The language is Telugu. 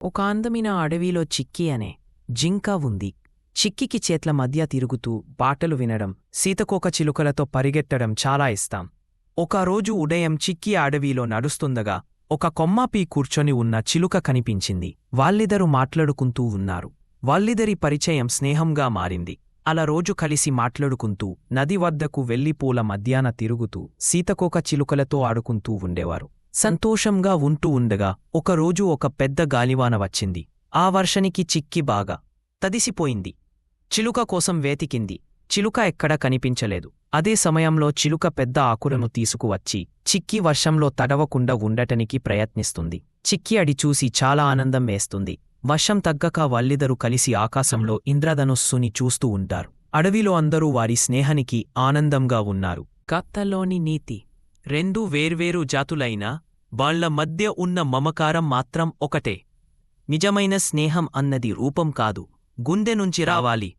ఒక అందమైన అడవిలో చిక్కి అనే జింక ఉంది. చిక్కికి చేట్ల మధ్య తిరుగుతూ పాటలు వినడం, సీతకోక చిలుకలతో పరిగెత్తడం చాలా ఇష్టం. ఒకరోజు ఉదయం చిక్కి అడవిలో నడుస్తుండగా ఒక కొమ్మపై కూర్చొని ఉన్న చిలుక కనిపించింది. వాళ్ళిద్దరూ మాట్లాడుకుంటూ ఉన్నారు. వాళ్ళిద్దరి పరిచయం స్నేహంగా మారింది. అలా రోజు కలిసి మాట్లాడుకుంటూ నది వద్దకు వెళ్లి పూల మధ్యాన తిరుగుతూ సీతకోక చిలుకలతో ఆడుకుంటూ ఉండేవారు. సంతోషంగా ఉంటూ ఉండగా ఒకరోజు ఒక పెద్ద గాలివాన వచ్చింది. ఆ వర్షానికి చిక్కి బాగా తడిసిపోయింది. చిలుక కోసం వేతికింది. చిలుక ఎక్కడా కనిపించలేదు. అదే సమయంలో చిలుక పెద్ద ఆకులను తీసుకువచ్చి చిక్కి వర్షంలో తడవకుండా ఉండటానికి ప్రయత్నిస్తుంది. చిక్కి అది చూసి చాలా ఆనందం వేస్తుంది. వర్షం తగ్గక వాళ్ళిద్దరూ కలిసి ఆకాశంలో ఇంద్రధనుస్సుని చూస్తూ ఉంటారు. అడవిలో అందరూ వారి స్నేహానికి ఆనందంగా ఉన్నారు. కథలోని నీతి: రెండు వేర్వేరు జాతులైనా వాళ్ళ మధ్య ఉన్న మమకారం మాత్రం ఒకటే. నిజమైన స్నేహం అన్నది రూపం కాదు, గుండె నుంచి రావాలి.